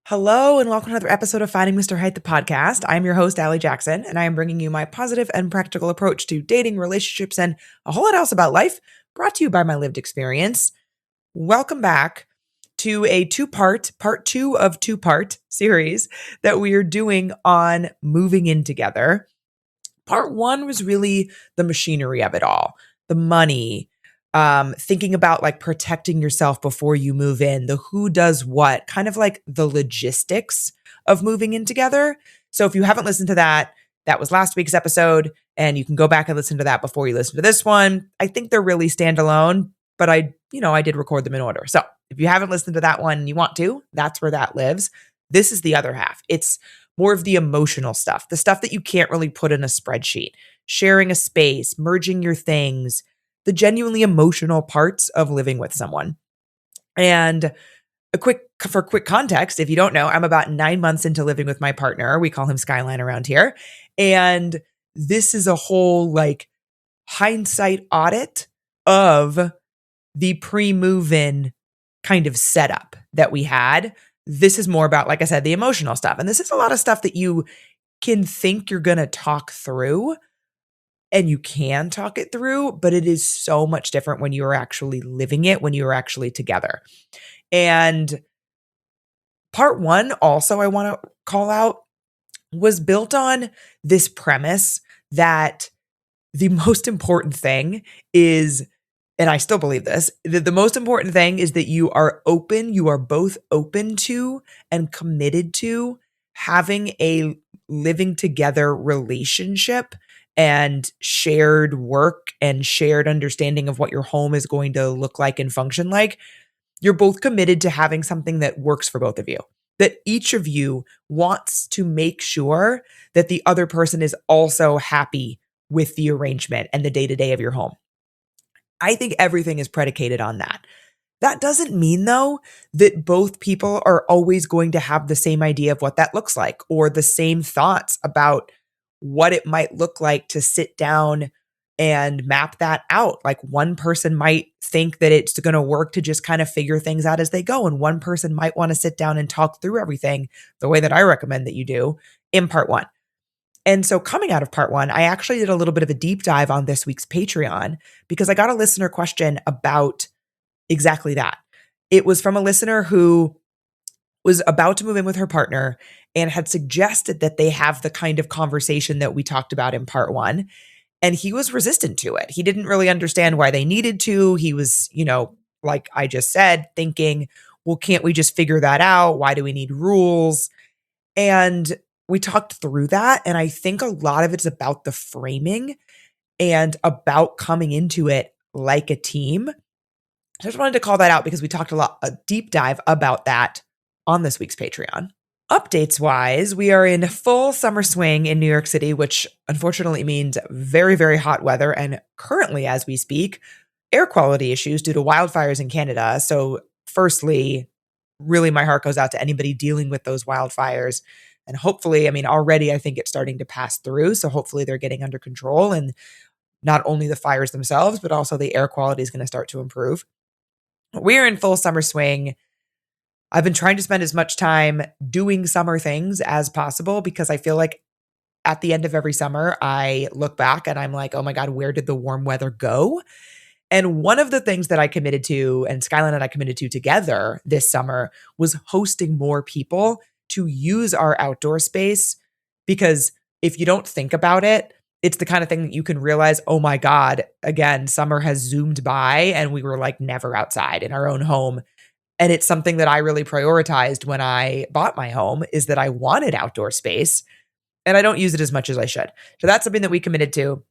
Hello and welcome to another episode of Finding Mr. Height, the podcast. I'm your host, Allie Jackson, and I am bringing you my positive and practical approach to dating, relationships, and a whole lot else about life, brought to you by my lived experience. Welcome back to a part two of two-part series that we are doing on moving in together. Part one was really the machinery of it all, the money, thinking about like protecting yourself before you move in, the who does what, kind of like the logistics of moving in together. So if you haven't listened to that, that was last week's episode, and you can go back and listen to that before you listen to this one. I think they're really standalone, but I did record them in order. So if you haven't listened to that one and you want to, that's where that lives. This is the other half. It's more of the emotional stuff, the stuff that you can't really put in a spreadsheet, sharing a space, merging your things, the genuinely emotional parts of living with someone. And for quick context, if you don't know, I'm about 9 months into living with my partner. We call him Skyline around here. And this is a whole like hindsight audit of the pre-move-in kind of setup that we had. This is more about, like I said, the emotional stuff. And this is a lot of stuff that you can think you're going to talk through, and you can talk it through, but it is so much different when you are actually living it, when you are actually together. And part one, also, I want to call out, was built on this premise that the most important thing is, and I still believe this, that the most important thing is that you are both open to and committed to having a living together relationship and shared work and shared understanding of what your home is going to look like and function like. You're both committed to having something that works for both of you, that each of you wants to make sure that the other person is also happy with the arrangement and the day-to-day of your home. I think everything is predicated on that. That doesn't mean, though, that both people are always going to have the same idea of what that looks like or the same thoughts about what it might look like to sit down and map that out. Like one person might think that it's going to work to just kind of figure things out as they go. And one person might want to sit down and talk through everything the way that I recommend that you do in part one. And so coming out of part one, I actually did a little bit of a deep dive on this week's Patreon because I got a listener question about exactly that. It was from a listener who was about to move in with her partner and had suggested that they have the kind of conversation that we talked about in part one. And he was resistant to it. He didn't really understand why they needed to. He was, like I just said, thinking, well, can't we just figure that out? Why do we need rules? And we talked through that. And I think a lot of it's about the framing and about coming into it like a team. I just wanted to call that out because we talked a deep dive about that on this week's Patreon. Updates wise, we are in full summer swing in New York City, which unfortunately means very, very hot weather. And currently, as we speak, air quality issues due to wildfires in Canada. So firstly, really my heart goes out to anybody dealing with those wildfires. And hopefully, already I think it's starting to pass through. So hopefully they're getting under control, and not only the fires themselves, but also the air quality is going to start to improve. We're in full summer swing. I've been trying to spend as much time doing summer things as possible because I feel like at the end of every summer, I look back and I'm like, oh my God, where did the warm weather go? And one of the things that I committed to, and Skyline and I committed to together this summer, was hosting more people to use our outdoor space. Because if you don't think about it, it's the kind of thing that you can realize, oh my God, again, summer has zoomed by and we were like never outside in our own home. And it's something that I really prioritized when I bought my home, is that I wanted outdoor space and I don't use it as much as I should. So that's something that we committed to.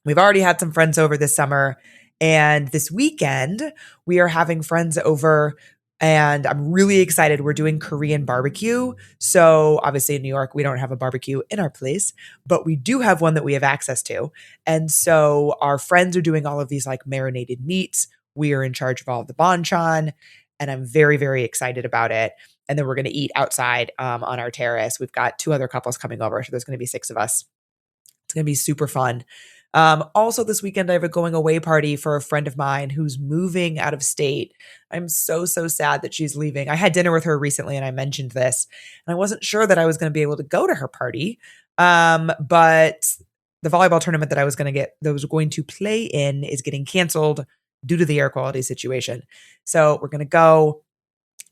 We've already had some friends over this summer, and this weekend we are having friends over, and I'm really excited. We're doing Korean barbecue. So obviously in New York, we don't have a barbecue in our place, but we do have one that we have access to. And so our friends are doing all of these like marinated meats. We are in charge of all of the banchan. And I'm very, very excited about it. And then we're going to eat outside on our terrace. We've got 2 other couples coming over. So there's going to be 6 of us. It's going to be super fun. Also this weekend, I have a going away party for a friend of mine who's moving out of state. I'm so, so sad that she's leaving. I had dinner with her recently and I mentioned this, and I wasn't sure that I was going to be able to go to her party. But the volleyball tournament that was going to play in is getting canceled due to the air quality situation. So we're going to go.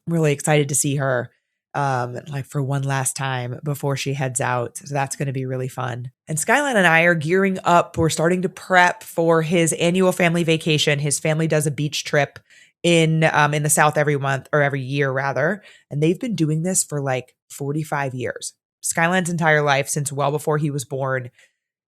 I'm really excited to see her like for one last time before she heads out. So that's going to be really fun. And Skyline and I are gearing up. We're starting to prep for his annual family vacation. His family does a beach trip in the South every month, or every year rather. And they've been doing this for like 45 years. Skyline's entire life, since well before he was born,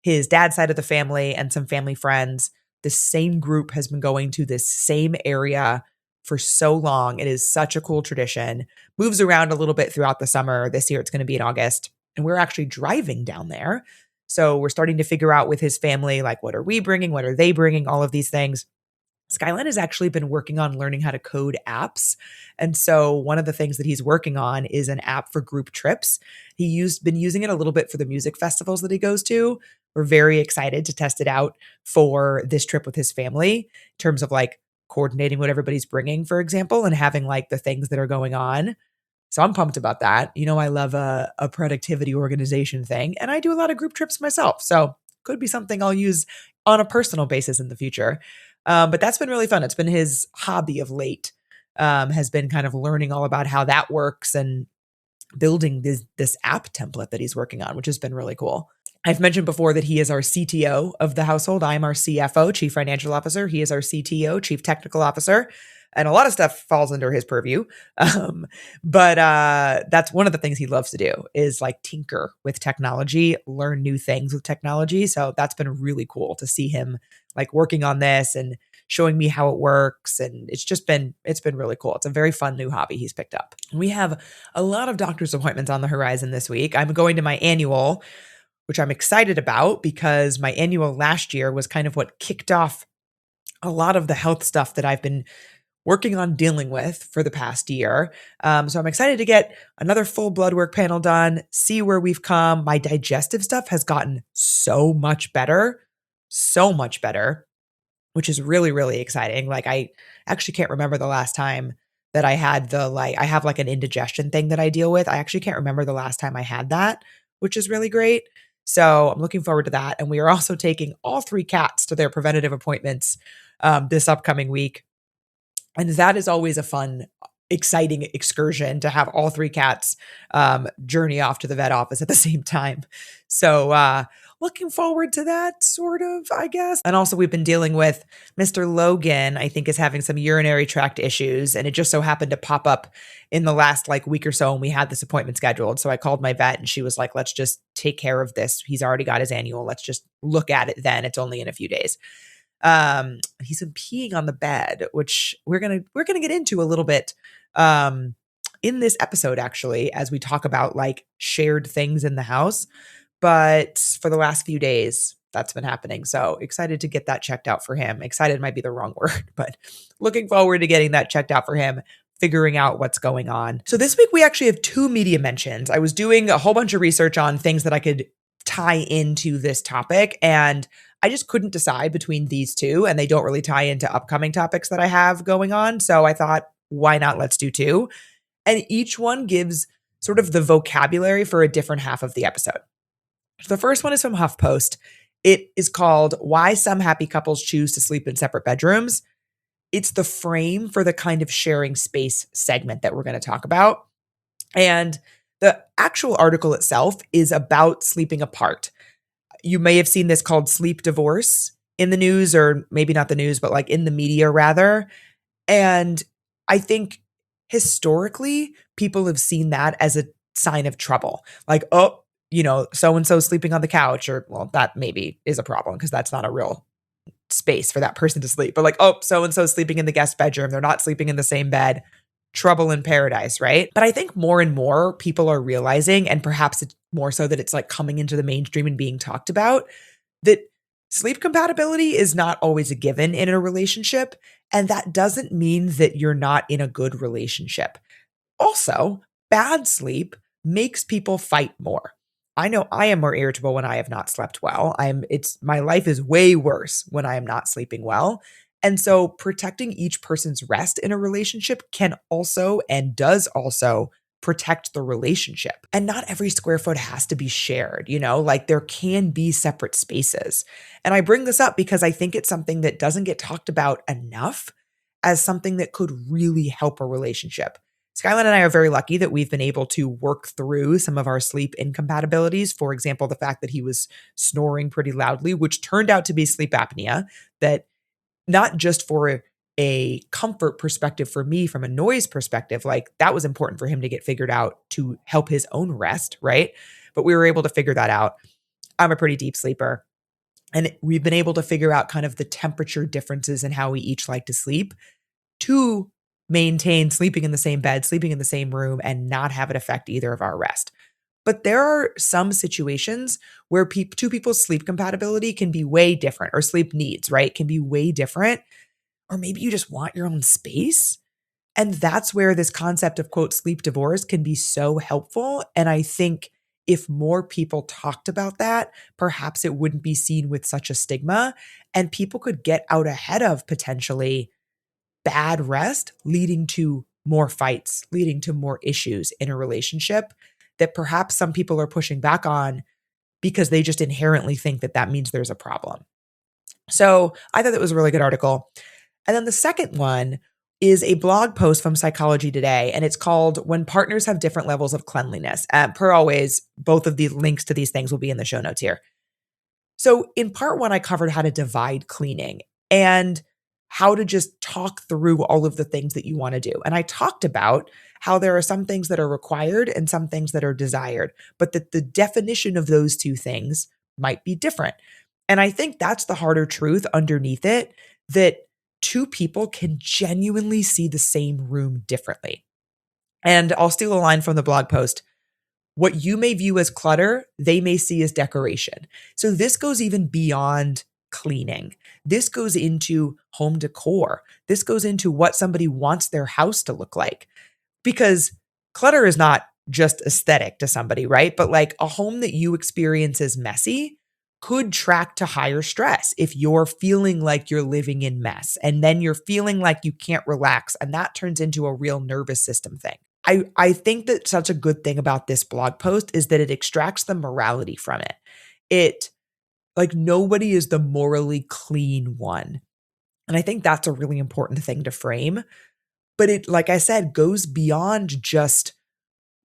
his dad's side of the family and some family friends, the same group has been going to this same area for so long. It is such a cool tradition. Moves around a little bit throughout the summer. This year it's going to be in August, and we're actually driving down there. So we're starting to figure out with his family, like, what are we bringing? What are they bringing? All of these things. Skyline has actually been working on learning how to code apps. And so one of the things that he's working on is an app for group trips. Been using it a little bit for the music festivals that he goes to. We're very excited to test it out for this trip with his family in terms of like coordinating what everybody's bringing, for example, and having like the things that are going on. So I'm pumped about that. I love a productivity organization thing, and I do a lot of group trips myself. So could be something I'll use on a personal basis in the future. But that's been really fun. It's been his hobby of late, has been kind of learning all about how that works and building this app template that he's working on, which has been really cool. I've mentioned before that he is our CTO of the household. I'm our CFO, Chief Financial Officer. He is our CTO, Chief Technical Officer. And a lot of stuff falls under his purview. But that's one of the things he loves to do is like tinker with technology, learn new things with technology. So that's been really cool to see him like working on this and showing me how it works. And it's been really cool. It's a very fun new hobby he's picked up. We have a lot of doctor's appointments on the horizon this week. I'm going to my annual, which I'm excited about because my annual last year was kind of what kicked off a lot of the health stuff that I've been working on dealing with for the past year. So I'm excited to get another full blood work panel done, see where we've come. My digestive stuff has gotten so much better, which is really, really exciting. Like I actually can't remember the last time that I had I have like an indigestion thing that I deal with. I actually can't remember the last time I had that, which is really great. So I'm looking forward to that. And we are also taking all 3 cats to their preventative appointments this upcoming week. And that is always a fun, exciting excursion to have all 3 cats journey off to the vet office at the same time. So looking forward to that, sort of, I guess. And also we've been dealing with Mr. Logan, I think is having some urinary tract issues. And it just so happened to pop up in the last like week or so when we had this appointment scheduled. So I called my vet and she was like, let's just take care of this. He's already got his annual. Let's just look at it then. It's only in a few days. He's been peeing on the bed, which we're gonna get into a little bit in this episode, actually, as we talk about like shared things in the house. But for the last few days, that's been happening. So excited to get that checked out for him. Excited might be the wrong word, but looking forward to getting that checked out for him, figuring out what's going on. So this week we actually have 2 media mentions. I was doing a whole bunch of research on things that I could tie into this topic, and I just couldn't decide between these 2, and they don't really tie into upcoming topics that I have going on. So I thought, why not? Let's do 2. And each one gives sort of the vocabulary for a different half of the episode. So the first one is from HuffPost. It is called Why Some Happy Couples Choose to Sleep in Separate Bedrooms. It's the frame for the kind of sharing space segment that we're going to talk about. And the actual article itself is about sleeping apart. You may have seen this called sleep divorce in the news, or maybe not the news, but like in the media rather. And I think historically, people have seen that as a sign of trouble. Like, oh, so-and-so sleeping on the couch, or, well, that maybe is a problem because that's not a real space for that person to sleep. But like, oh, so-and-so sleeping in the guest bedroom. They're not sleeping in the same bed. Trouble in paradise, right? But I think more and more people are realizing, and perhaps it's more so that it's like coming into the mainstream and being talked about, that sleep compatibility is not always a given in a relationship. And that doesn't mean that you're not in a good relationship. Also, bad sleep makes people fight more. I know I am more irritable when I have not slept well. My life is way worse when I am not sleeping well. And so protecting each person's rest in a relationship can also and does also protect the relationship. And not every square foot has to be shared, like there can be separate spaces. And I bring this up because I think it's something that doesn't get talked about enough as something that could really help a relationship. Skyline and I are very lucky that we've been able to work through some of our sleep incompatibilities. For example, the fact that he was snoring pretty loudly, which turned out to be sleep apnea, that not just for a comfort perspective for me, from a noise perspective, like that was important for him to get figured out to help his own rest, right? But we were able to figure that out. I'm a pretty deep sleeper. And we've been able to figure out kind of the temperature differences in how we each like to sleep to maintain sleeping in the same bed, sleeping in the same room, and not have it affect either of our rest. But there are some situations where two people's sleep compatibility can be way different, or sleep needs, right? Can be way different. Or maybe you just want your own space. And that's where this concept of, quote, sleep divorce can be so helpful. And I think if more people talked about that, perhaps it wouldn't be seen with such a stigma, and people could get out ahead of potentially bad rest leading to more fights, leading to more issues in a relationship that perhaps some people are pushing back on because they just inherently think that that means there's a problem. So I thought that was a really good article. And then the second one is a blog post from Psychology Today, and it's called When Partners Have Different Levels of Cleanliness. Per always, both of the links to these things will be in the show notes here. So in part one, I covered how to divide cleaning and how to just talk through all of the things that you want to do. And I talked about how there are some things that are required and some things that are desired, but that the definition of those two things might be different. And I think that's the harder truth underneath it, that two people can genuinely see the same room differently. And I'll steal a line from the blog post. What you may view as clutter, they may see as decoration. So this goes even beyond cleaning. This goes into home decor. This goes into what somebody wants their house to look like. Because clutter is not just aesthetic to somebody, right? But like a home that you experience as messy could track to higher stress if you're feeling like you're living in mess, and then you're feeling like you can't relax, and that turns into a real nervous system thing. I think that such a good thing about this blog post is that it extracts the morality from it. It, like, nobody is the morally clean one. And I think that's a really important thing to frame. But it, like I said, goes beyond just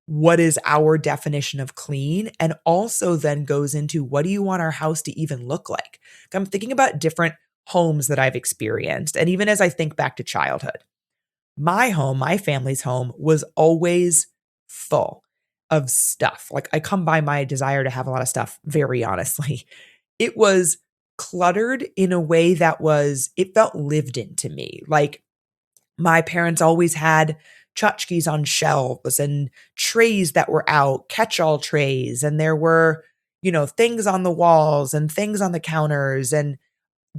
what is our definition of clean, and also then goes into what do you want our house to even look like? I'm thinking about different homes that I've experienced. And even as I think back to childhood, my home, my family's home, was always full of stuff. Like, I come by my desire to have a lot of stuff, very honestly. It was cluttered in a way that it felt lived in to me. Like, my parents always had tchotchkes on shelves and trays that were out, catch-all trays. And there were, things on the walls and things on the counters and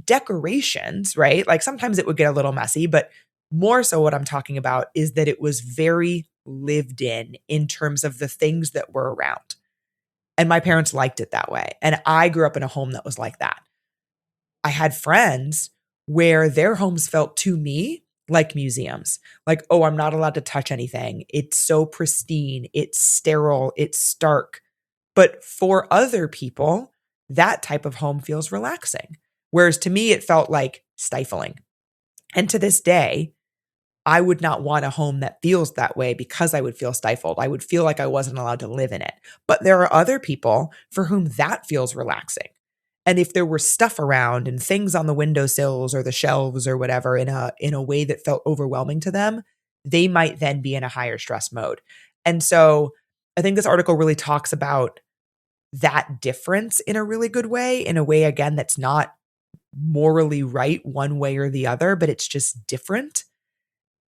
decorations, right? Like sometimes it would get a little messy, but more so what I'm talking about is that it was very lived in terms of the things that were around. And my parents liked it that way. And I grew up in a home that was like that. I had friends where their homes felt to me like museums. Like, oh, I'm not allowed to touch anything. It's so pristine. It's sterile. It's stark. But for other people, that type of home feels relaxing. Whereas to me, it felt like stifling. And to this day, I would not want a home that feels that way because I would feel stifled. I would feel like I wasn't allowed to live in it. But there are other people for whom that feels relaxing. And if there were stuff around and things on the windowsills or the shelves or whatever in a way that felt overwhelming to them, they might then be in a higher stress mode. And so I think this article really talks about that difference in a really good way, in a way, again, that's not morally right one way or the other, but it's just different.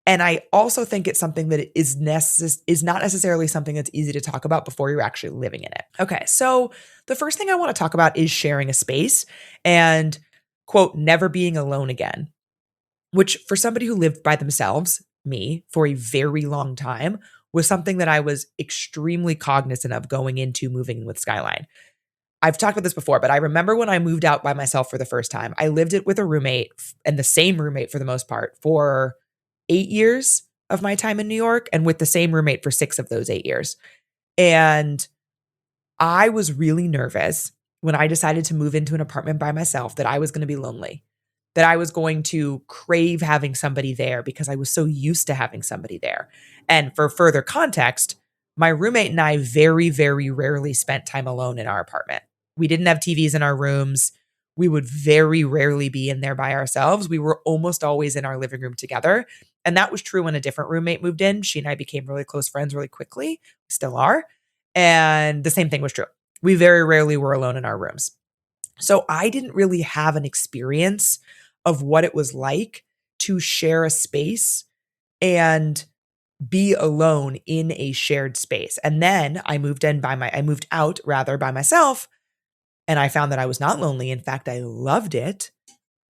And I also think it's something that is not necessarily something that's easy to talk about before you're actually living in it. Okay, so the first thing I want to talk about is sharing a space and, quote, never being alone again, which for somebody who lived by themselves, me, for a very long time, was something that I was extremely cognizant of going into moving in with Skyline. I've talked about this before, but I remember when I moved out by myself for the first time, I lived it with a roommate and the same roommate for the most part for 8 years of my time in New York and with the same roommate for 6 of those 8 years. And I was really nervous when I decided to move into an apartment by myself that I was going to be lonely, that I was going to crave having somebody there because I was so used to having somebody there. And for further context, my roommate and I very, very rarely spent time alone in our apartment. We didn't have TVs in our rooms. We would very rarely be in there by ourselves. We were almost always in our living room together. And that was true when a different roommate moved in. She and I became really close friends really quickly. We still are. And the same thing was true. We very rarely were alone in our rooms. So I didn't really have an experience of what it was like to share a space and be alone in a shared space. And then I moved out by myself, and I found that I was not lonely. In fact, I loved it.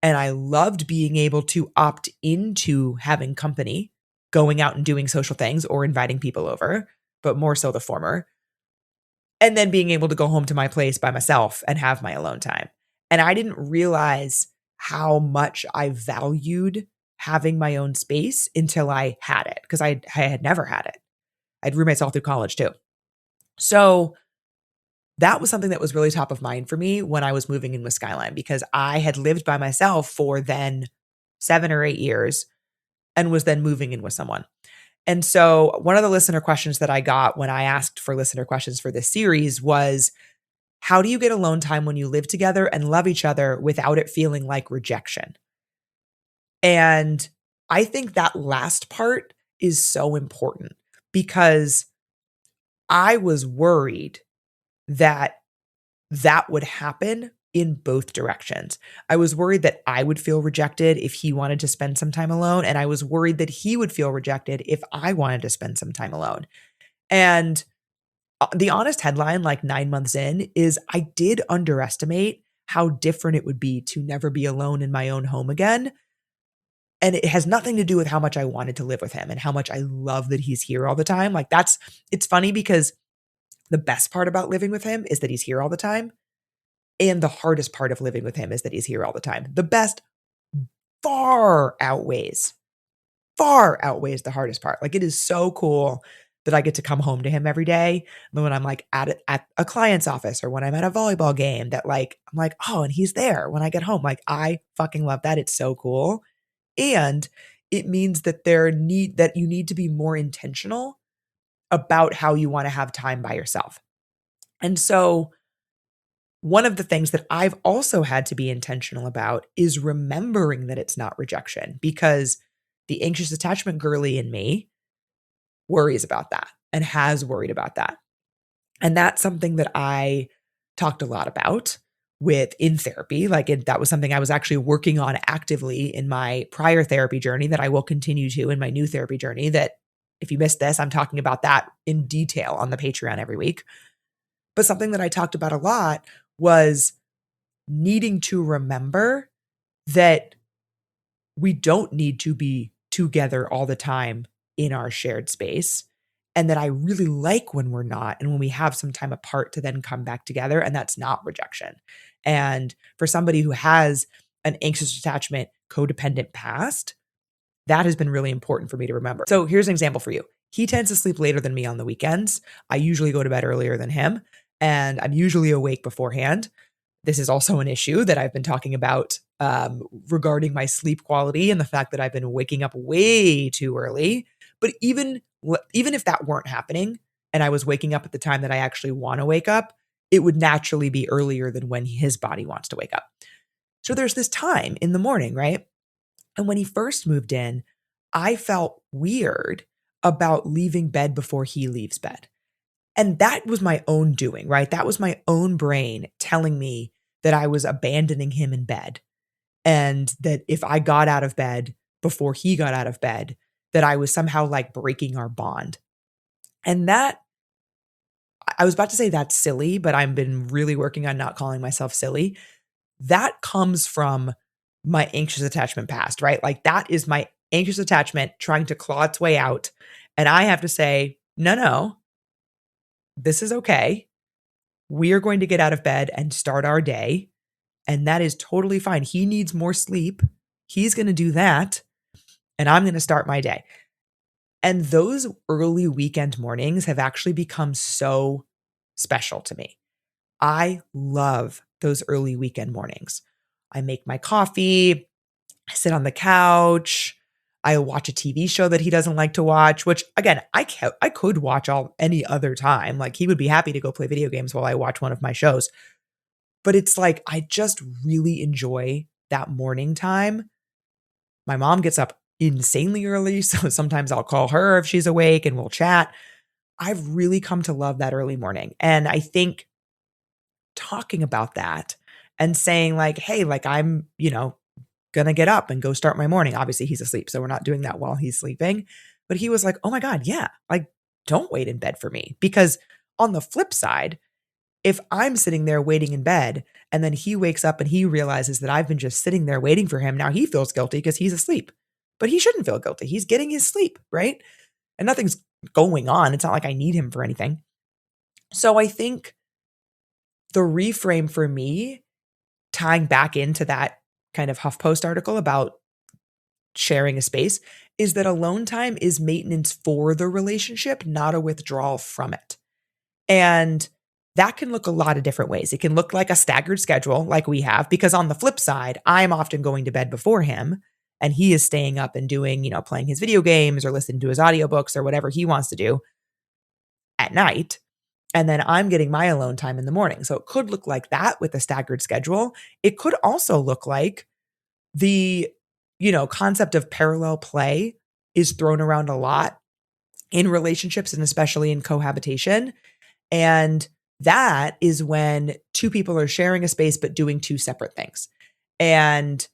And I loved being able to opt into having company, going out and doing social things or inviting people over, but more so the former. And then being able to go home to my place by myself and have my alone time. And I didn't realize how much I valued having my own space until I had it, because I had never had it. I had roommates all through college too. So that was something that was really top of mind for me when I was moving in with Skyline, because I had lived by myself for then 7 or 8 years and was then moving in with someone. And so one of the listener questions that I got when I asked for listener questions for this series was, how do you get alone time when you live together and love each other without it feeling like rejection? And I think that last part is so important, because I was worried that that would happen in both directions. I was worried that I would feel rejected if he wanted to spend some time alone. And I was worried that he would feel rejected if I wanted to spend some time alone. And the honest headline, like 9 months in, is I did underestimate how different it would be to never be alone in my own home again. And it has nothing to do with how much I wanted to live with him and how much I love that he's here all the time. Like it's funny because the best part about living with him is that he's here all the time. And the hardest part of living with him is that he's here all the time. The best far outweighs the hardest part. Like, it is so cool that I get to come home to him every day. And when I'm like at a client's office or when I'm at a volleyball game, that like, I'm like, oh, and he's there when I get home. Like, I fucking love that. It's so cool. And it means that you need to be more intentional about how you want to have time by yourself. And so one of the things that I've also had to be intentional about is remembering that it's not rejection, because the anxious attachment girly in me worries about that and has worried about that. And that's something that I talked a lot about in therapy. That was something I was actually working on actively in my prior therapy journey that I will continue to in my new therapy journey. That if you missed this, I'm talking about that in detail on the Patreon every week. But something that I talked about a lot was needing to remember that we don't need to be together all the time in our shared space, and that I really like when we're not, and when we have some time apart to then come back together, and that's not rejection. And for somebody who has an anxious attachment, codependent past, that has been really important for me to remember. So here's an example for you. He tends to sleep later than me on the weekends. I usually go to bed earlier than him, and I'm usually awake beforehand. This is also an issue that I've been talking about regarding my sleep quality and the fact that I've been waking up way too early. But even if that weren't happening and I was waking up at the time that I actually want to wake up, it would naturally be earlier than when his body wants to wake up. So there's this time in the morning, right? And when he first moved in, I felt weird about leaving bed before he leaves bed. And that was my own doing, right? That was my own brain telling me that I was abandoning him in bed. And that if I got out of bed before he got out of bed, that I was somehow like breaking our bond. And that, I was about to say that's silly, but I've been really working on not calling myself silly. That comes from my anxious attachment past, right? Like, that is my anxious attachment trying to claw its way out. And I have to say, no, this is okay. We are going to get out of bed and start our day. And that is totally fine. He needs more sleep. He's going to do that. And I'm going to start my day. And those early weekend mornings have actually become so special to me. I love those early weekend mornings. I make my coffee, I sit on the couch, I watch a TV show that he doesn't like to watch, which again, I could watch any other time. Like he would be happy to go play video games while I watch one of my shows. But it's like I just really enjoy that morning time. My mom gets up insanely early, so sometimes I'll call her if she's awake and we'll chat. I've really come to love that early morning. And I think talking about that and saying like, hey, like I'm, gonna get up and go start my morning. Obviously he's asleep, so we're not doing that while he's sleeping. But he was like, oh my God, yeah, like don't wait in bed for me. Because on the flip side, if I'm sitting there waiting in bed and then he wakes up and he realizes that I've been just sitting there waiting for him, now he feels guilty because he's asleep. But he shouldn't feel guilty. He's getting his sleep, right? And nothing's going on. It's not like I need him for anything. So I think the reframe for me, tying back into that kind of HuffPost article about sharing a space, is that alone time is maintenance for the relationship, not a withdrawal from it. And that can look a lot of different ways. It can look like a staggered schedule like we have, because on the flip side, I'm often going to bed before him and he is staying up and doing, playing his video games or listening to his audiobooks or whatever he wants to do at night. And then I'm getting my alone time in the morning. So it could look like that with a staggered schedule. It could also look like the, concept of parallel play is thrown around a lot in relationships and especially in cohabitation. And that is when two people are sharing a space but doing two separate things. And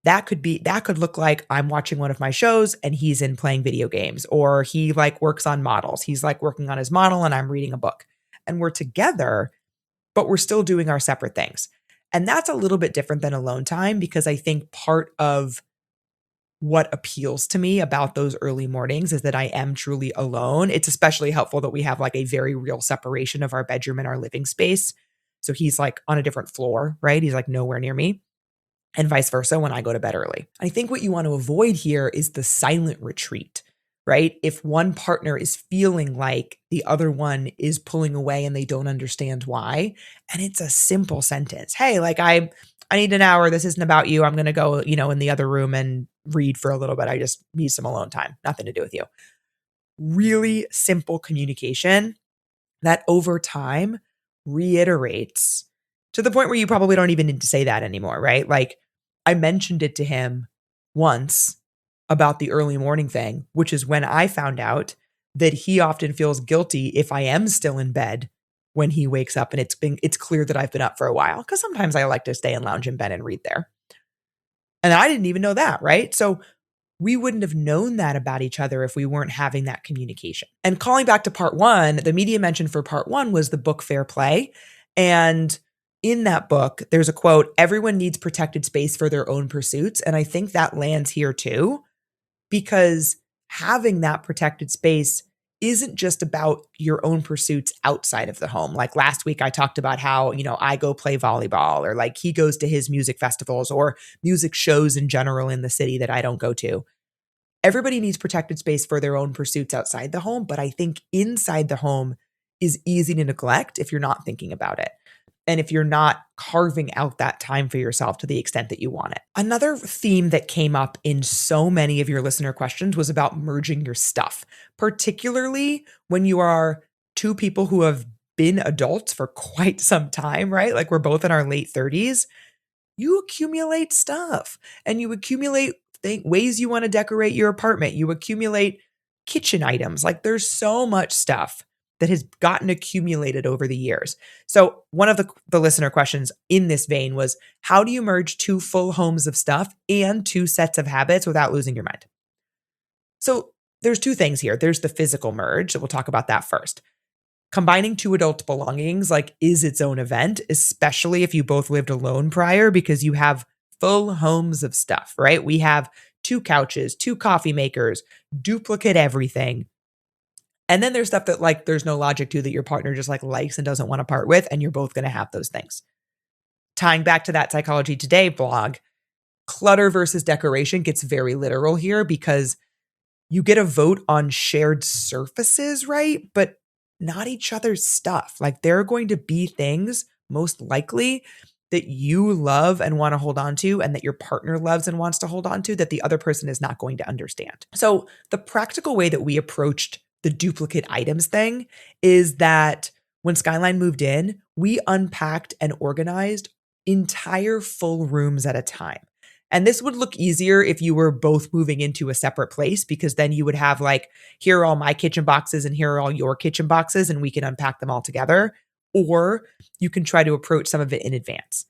that could look like I'm watching one of my shows and he's in playing video games, or he like works on models. He's like working on his model and I'm reading a book. And we're together, but we're still doing our separate things. And that's a little bit different than alone time, because I think part of what appeals to me about those early mornings is that I am truly alone. It's especially helpful that we have like a very real separation of our bedroom and our living space. So he's like on a different floor, right? He's like nowhere near me, and vice versa when I go to bed early. I think what you want to avoid here is the silent retreat, right? If one partner is feeling like the other one is pulling away and they don't understand why, and it's a simple sentence. Hey, like I need an hour. This isn't about you. I'm going to go, in the other room and read for a little bit. I just need some alone time. Nothing to do with you. Really simple communication that over time reiterates to the point where you probably don't even need to say that anymore, right? Like I mentioned it to him once about the early morning thing, which is when I found out that he often feels guilty if I am still in bed when he wakes up and it's clear that I've been up for a while, because sometimes I like to stay and lounge in bed and read there. And I didn't even know that, right? So we wouldn't have known that about each other if we weren't having that communication. And calling back to part one, the media mention for part one was the book Fair Play. And in that book, there's a quote, everyone needs protected space for their own pursuits. And I think that lands here too, because having that protected space isn't just about your own pursuits outside of the home. Like last week, I talked about how, I go play volleyball, or like he goes to his music festivals or music shows in general in the city that I don't go to. Everybody needs protected space for their own pursuits outside the home. But I think inside the home is easy to neglect if you're not thinking about it, and if you're not carving out that time for yourself to the extent that you want it. Another theme that came up in so many of your listener questions was about merging your stuff, particularly when you are two people who have been adults for quite some time, right? Like we're both in our late 30s. You accumulate stuff and you accumulate ways you want to decorate your apartment. You accumulate kitchen items. Like there's so much stuff that has gotten accumulated over the years. So one of the listener questions in this vein was, how do you merge two full homes of stuff and two sets of habits without losing your mind? So there's two things here. There's the physical merge. So we'll talk about that first. Combining two adult belongings is its own event, especially if you both lived alone prior, because you have full homes of stuff, right? We have two couches, two coffee makers, duplicate everything. And then there's stuff that like there's no logic to that your partner just like likes and doesn't want to part with, and you're both going to have those things. Tying back to that Psychology Today blog, clutter versus decoration gets very literal here because you get a vote on shared surfaces, right? But not each other's stuff. Like there are going to be things most likely that you love and want to hold on to and that your partner loves and wants to hold on to that the other person is not going to understand. So the practical way that we approached the duplicate items thing is that when Skyline moved in, we unpacked and organized entire full rooms at a time. And this would look easier if you were both moving into a separate place, because then you would have like, here are all my kitchen boxes and here are all your kitchen boxes and we can unpack them all together. Or you can try to approach some of it in advance.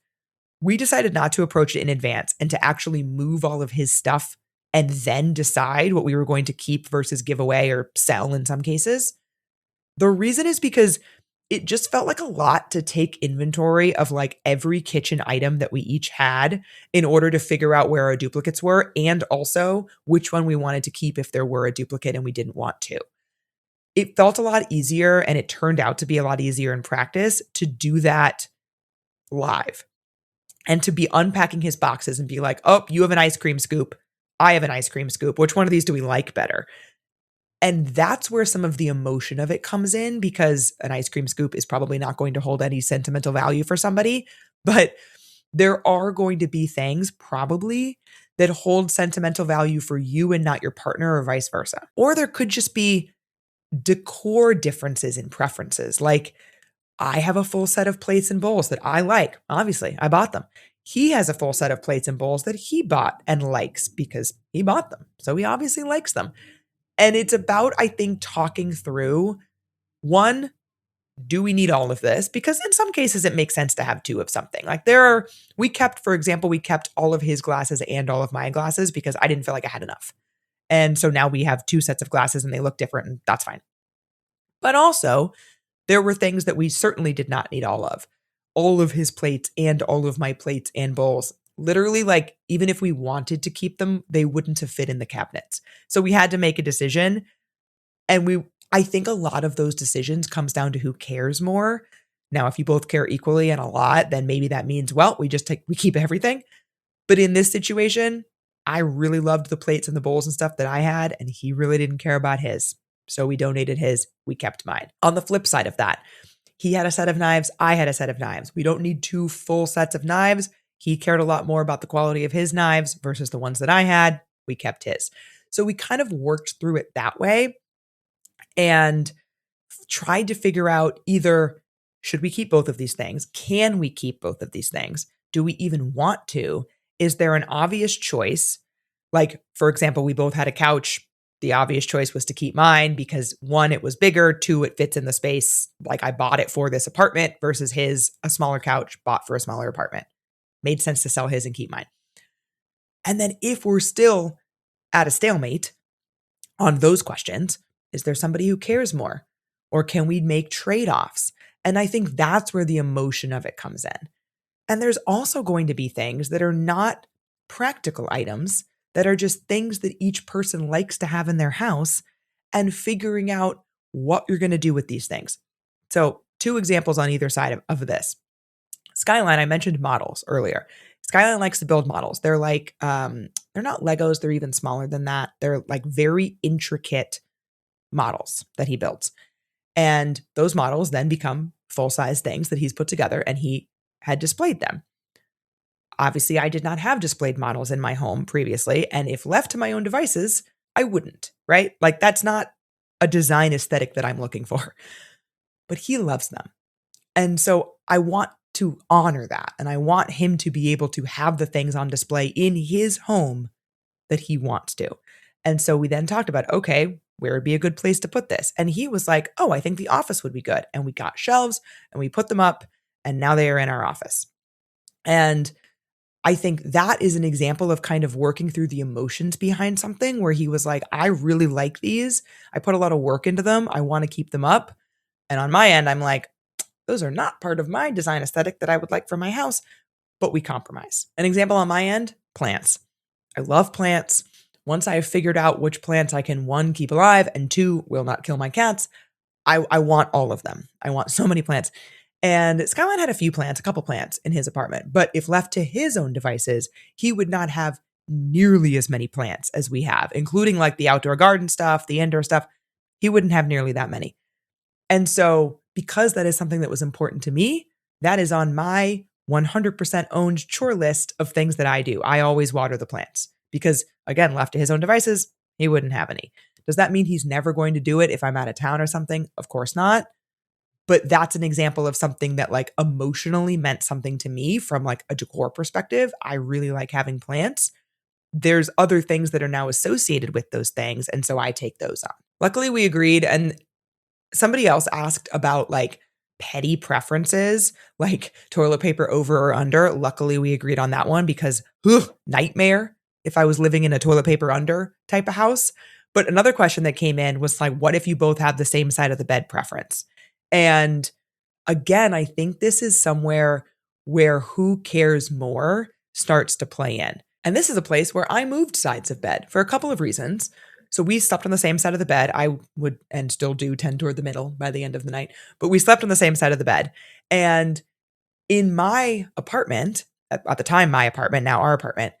We decided not to approach it in advance and to actually move all of his stuff and then decide what we were going to keep versus give away or sell in some cases. The reason is because it just felt like a lot to take inventory of like every kitchen item that we each had in order to figure out where our duplicates were and also which one we wanted to keep if there were a duplicate and we didn't want to. It felt a lot easier, and it turned out to be a lot easier in practice to do that live and to be unpacking his boxes and be like, oh, you have an ice cream scoop. I have an ice cream scoop. Which one of these do we like better? And that's where some of the emotion of it comes in, because an ice cream scoop is probably not going to hold any sentimental value for somebody, but there are going to be things probably that hold sentimental value for you and not your partner, or vice versa. Or there could just be decor differences in preferences. Like I have a full set of plates and bowls that I like. Obviously, I bought them. He has a full set of plates and bowls that he bought and likes because he bought them. So he obviously likes them. And it's about, I think, talking through, one, do we need all of this? Because in some cases, it makes sense to have two of something. Like for example, we kept all of his glasses and all of my glasses because I didn't feel like I had enough. And so now we have two sets of glasses and they look different, and that's fine. But also, there were things that we certainly did not need all of. All of his plates and all of my plates and bowls. Literally, like, even if we wanted to keep them, they wouldn't have fit in the cabinets. So we had to make a decision. And I think a lot of those decisions comes down to who cares more. Now, if you both care equally and a lot, then maybe that means, well, we keep everything. But in this situation, I really loved the plates and the bowls and stuff that I had, and he really didn't care about his. So we donated his, we kept mine. On the flip side of that, he had a set of knives, I had a set of knives. We don't need two full sets of knives. He cared a lot more about the quality of his knives versus the ones that I had. We kept his. So we kind of worked through it that way and tried to figure out either, should we keep both of these things? Can we keep both of these things? Do we even want to? Is there an obvious choice? Like, for example, we both had a couch. The obvious choice was to keep mine because one, it was bigger. Two, it fits in the space. Like I bought it for this apartment versus his, a smaller couch bought for a smaller apartment. Made sense to sell his and keep mine. And then if we're still at a stalemate on those questions, is there somebody who cares more? Or can we make trade-offs? And I think that's where the emotion of it comes in. And there's also going to be things that are not practical items, that are just things that each person likes to have in their house, and figuring out what you're going to do with these things. So 2 examples on either side of this. Skyline, I mentioned models earlier. Skyline likes to build models. They're like, they're not Legos. They're even smaller than that. They're like very intricate models that he builds. And those models then become full-size things that he's put together, and he had displayed them. Obviously, I did not have displayed models in my home previously. And if left to my own devices, I wouldn't, right? Like that's not a design aesthetic that I'm looking for. But he loves them. And so I want to honor that. And I want him to be able to have the things on display in his home that he wants to. And so we then talked about, okay, where would be a good place to put this? And he was like, oh, I think the office would be good. And we got shelves and we put them up, and now they are in our office. And I think that is an example of kind of working through the emotions behind something where he was like, I really like these. I put a lot of work into them. I want to keep them up. And on my end, I'm like, those are not part of my design aesthetic that I would like for my house, but we compromise. An example on my end, plants. I love plants. once I have figured out which plants I can, one, keep alive, and two, will not kill my cats, I want all of them. I want so many plants. And Skyline had a couple plants in his apartment, but if left to his own devices, he would not have nearly as many plants as we have, including like the outdoor garden stuff, the indoor stuff. He wouldn't have nearly that many. And so, because that is something that was important to me, that is on my 100% owned chore list of things that I do. I always water the plants because, again, left to his own devices, he wouldn't have any. Does that mean he's never going to do it if I'm out of town or something? Of course not. But that's an example of something that like emotionally meant something to me from like a decor perspective. I really like having plants. There's other things that are now associated with those things. And so I take those on. Luckily, we agreed. And somebody else asked about like petty preferences, like toilet paper over or under. Luckily, we agreed on that one because nightmare if I was living in a toilet paper under type of house. But another question that came in was like, what if you both have the same side of the bed preference? And again, I think this is somewhere where who cares more starts to play in. And this is a place where I moved sides of bed for a couple of reasons. So we slept on the same side of the bed. I would, and still do, tend toward the middle by the end of the night, but we slept on the same side of the bed. And in my apartment, at the time, my apartment, now our apartment,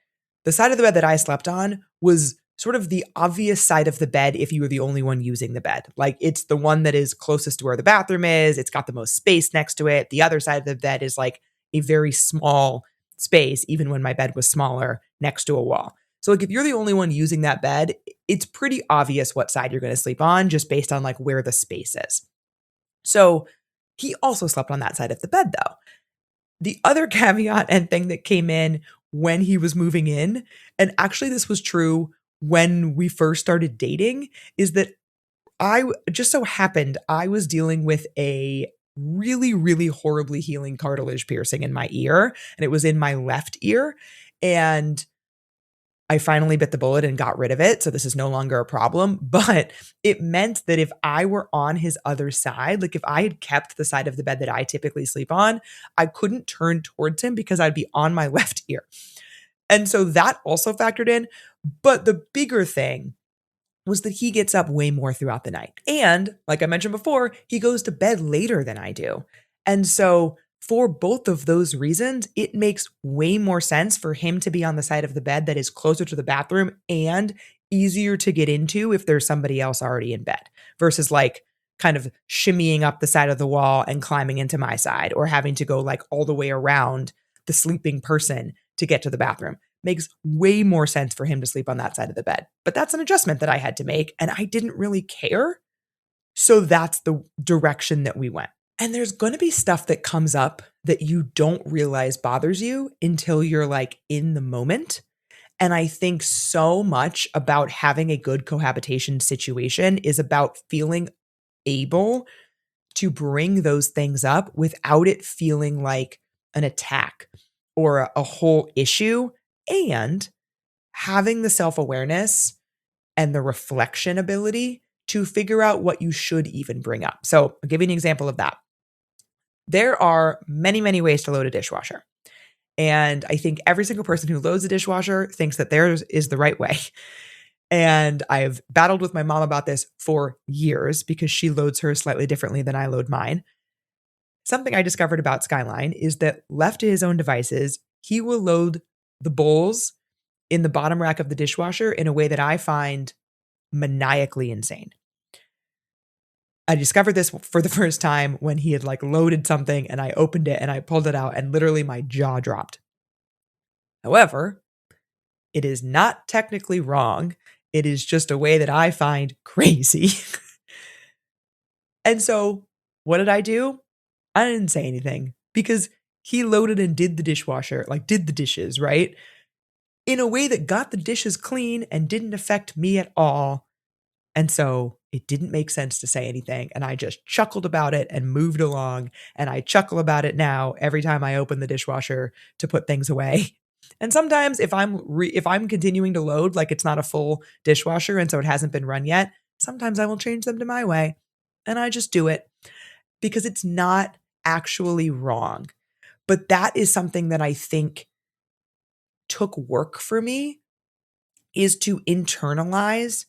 the side of the bed that I slept on was sort of the obvious side of the bed if you were the only one using the bed. Like it's the one that is closest to where the bathroom is. It's got the most space next to it. The other side of the bed is like a very small space, even when my bed was smaller, next to a wall. So like if you're the only one using that bed, it's pretty obvious what side you're going to sleep on just based on like where the space is. So he also slept on that side of the bed though. The other caveat and thing that came in when he was moving in, and actually this was true when we first started dating, is that I just so happened I was dealing with a really, really horribly healing cartilage piercing in my ear, and it was in my left ear. And I finally bit the bullet and got rid of it. So this is no longer a problem. But it meant that if I were on his other side, like if I had kept the side of the bed that I typically sleep on, I couldn't turn towards him because I'd be on my left ear. And so that also factored in. But the bigger thing was that he gets up way more throughout the night. And like I mentioned before, he goes to bed later than I do. And so for both of those reasons, it makes way more sense for him to be on the side of the bed that is closer to the bathroom and easier to get into if there's somebody else already in bed versus like kind of shimmying up the side of the wall and climbing into my side or having to go like all the way around the sleeping person to get to the bathroom. Makes way more sense for him to sleep on that side of the bed. But that's an adjustment that I had to make, and I didn't really care. So that's the direction that we went. And there's going to be stuff that comes up that you don't realize bothers you until you're like in the moment. And I think so much about having a good cohabitation situation is about feeling able to bring those things up without it feeling like an attack or a whole issue, and having the self-awareness and the reflection ability to figure out what you should even bring up. So I'll give you an example of that. There are many, many ways to load a dishwasher. And I think every single person who loads a dishwasher thinks that theirs is the right way. And I've battled with my mom about this for years because she loads hers slightly differently than I load mine. Something I discovered about Skyline is that left to his own devices, he will load the bowls in the bottom rack of the dishwasher in a way that I find maniacally insane. I discovered this for the first time when he had like loaded something and I opened it and I pulled it out and literally my jaw dropped. However, it is not technically wrong. It is just a way that I find crazy. And so what did I do? I didn't say anything because he loaded and did the dishwasher, like did the dishes, right? In a way that got the dishes clean and didn't affect me at all. And so it didn't make sense to say anything. And I just chuckled about it and moved along. And I chuckle about it now every time I open the dishwasher to put things away. And sometimes if I'm continuing to load, like it's not a full dishwasher and so it hasn't been run yet, sometimes I will change them to my way. And I just do it because it's not actually wrong. But that is something that I think took work for me is to internalize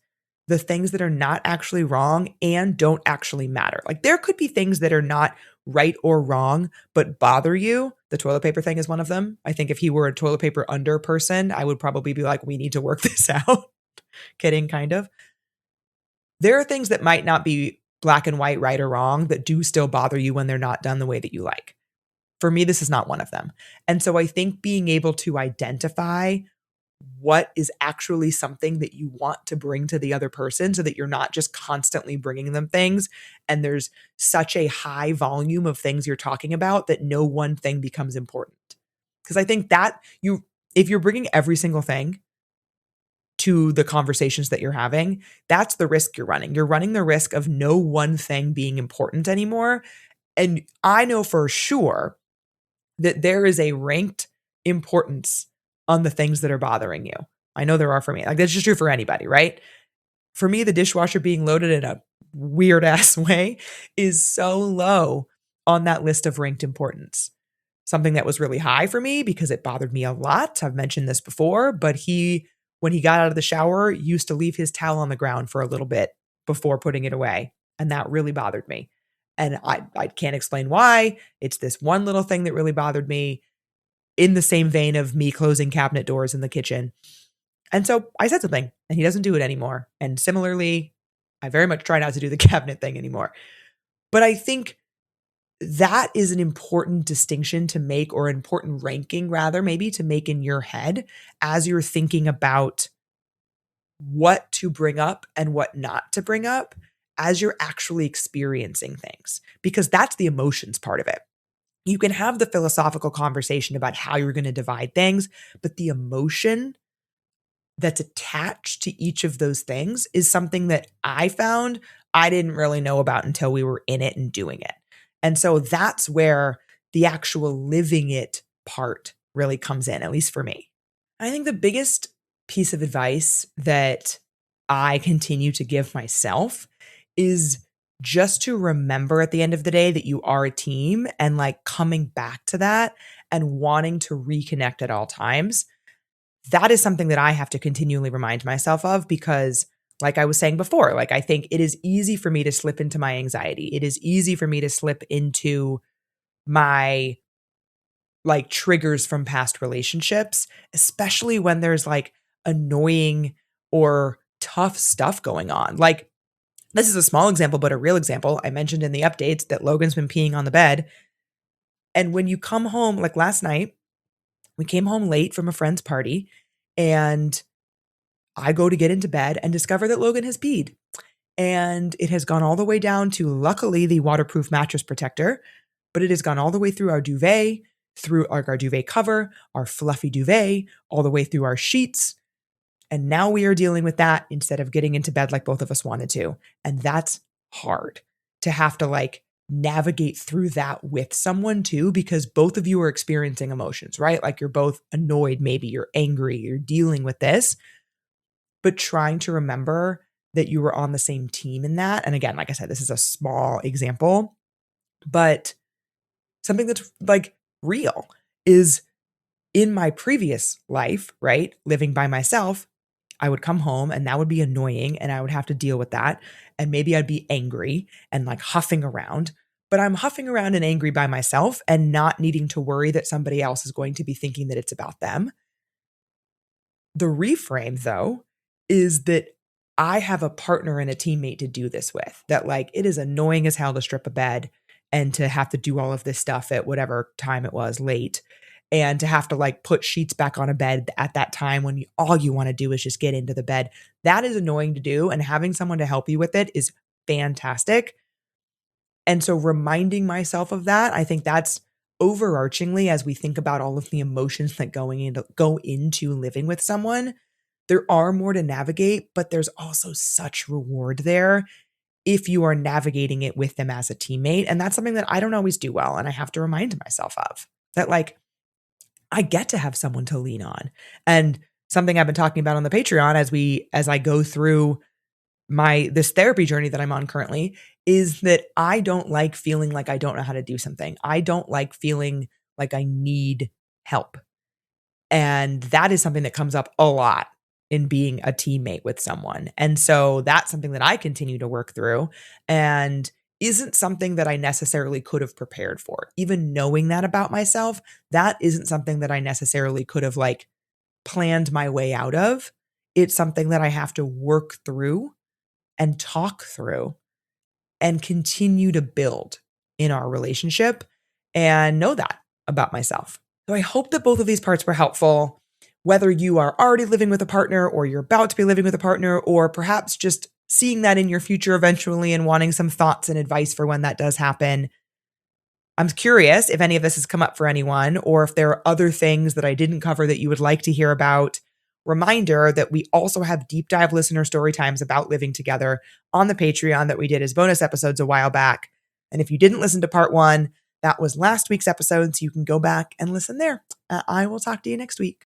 the things that are not actually wrong and don't actually matter. Like there could be things that are not right or wrong, but bother you. The toilet paper thing is one of them. I think if he were a toilet paper under person, I would probably be like, we need to work this out. Kidding, kind of. There are things that might not be black and white, right or wrong, that do still bother you when they're not done the way that you like. For me, this is not one of them. And so I think being able to identify what is actually something that you want to bring to the other person so that you're not just constantly bringing them things and there's such a high volume of things you're talking about that no one thing becomes important. Because I think that if you're bringing every single thing to the conversations that you're having, that's the risk you're running. You're running the risk of no one thing being important anymore. And I know for sure that there is a ranked importance on the things that are bothering you. I know there are for me. Like that's just true for anybody, right? For me, the dishwasher being loaded in a weird ass way is so low on that list of ranked importance. Something that was really high for me because it bothered me a lot. I've mentioned this before, but when he got out of the shower, used to leave his towel on the ground for a little bit before putting it away. And that really bothered me. And I can't explain why. It's this one little thing that really bothered me, in the same vein of me closing cabinet doors in the kitchen. And so I said something and he doesn't do it anymore. And similarly, I very much try not to do the cabinet thing anymore. But I think that is an important distinction to make, or important ranking rather, maybe to make in your head as you're thinking about what to bring up and what not to bring up as you're actually experiencing things, because that's the emotions part of it. You can have the philosophical conversation about how you're going to divide things, but the emotion that's attached to each of those things is something that I found I didn't really know about until we were in it and doing it. And so that's where the actual living it part really comes in, at least for me. I think the biggest piece of advice that I continue to give myself is just to remember at the end of the day that you are a team, and like coming back to that and wanting to reconnect at all times. That is something that I have to continually remind myself of, because like I was saying before, like I think it is easy for me to slip into my anxiety. It is easy for me to slip into my like triggers from past relationships, especially when there's like annoying or tough stuff going on. Like this is a small example, but a real example. I mentioned in the updates that Logan's been peeing on the bed. And when you come home, like last night, we came home late from a friend's party and I go to get into bed and discover that Logan has peed. And it has gone all the way down to, luckily, the waterproof mattress protector, but it has gone all the way through our duvet, through our duvet cover, our fluffy duvet, all the way through our sheets. And now we are dealing with that instead of getting into bed like both of us wanted to. And that's hard to have to like navigate through that with someone too, because both of you are experiencing emotions, right? Like you're both annoyed, maybe you're angry, you're dealing with this, but trying to remember that you were on the same team in that. And again, like I said, this is a small example, but something that's like real is in my previous life, right? Living by myself, I would come home and that would be annoying and I would have to deal with that. And maybe I'd be angry and like huffing around, but I'm huffing around and angry by myself and not needing to worry that somebody else is going to be thinking that it's about them. The reframe, though, is that I have a partner and a teammate to do this with. That like it is annoying as hell to strip a bed and to have to do all of this stuff at whatever time it was late, and to have to like put sheets back on a bed at that time when all you want to do is just get into the bed. That is annoying to do, and having someone to help you with it is fantastic. And so reminding myself of that, I think that's overarchingly, as we think about all of the emotions that go into living with someone, there are more to navigate, but there's also such reward there if you are navigating it with them as a teammate. And that's something that I don't always do well. And I have to remind myself of that, like, I get to have someone to lean on. And something I've been talking about on the Patreon as I go through this therapy journey that I'm on currently, is that I don't like feeling like I don't know how to do something. I don't like feeling like I need help. And that is something that comes up a lot in being a teammate with someone. And so that's something that I continue to work through and isn't something that I necessarily could have prepared for. Even knowing that about myself, that isn't something that I necessarily could have like planned my way out of. It's something that I have to work through and talk through and continue to build in our relationship and know that about myself. So I hope that both of these parts were helpful, whether you are already living with a partner or you're about to be living with a partner, or perhaps just seeing that in your future eventually and wanting some thoughts and advice for when that does happen. I'm curious if any of this has come up for anyone or if there are other things that I didn't cover that you would like to hear about. Reminder that we also have deep dive listener story times about living together on the Patreon that we did as bonus episodes a while back. And if you didn't listen to part 1, that was last week's episode, so you can go back and listen there. I will talk to you next week.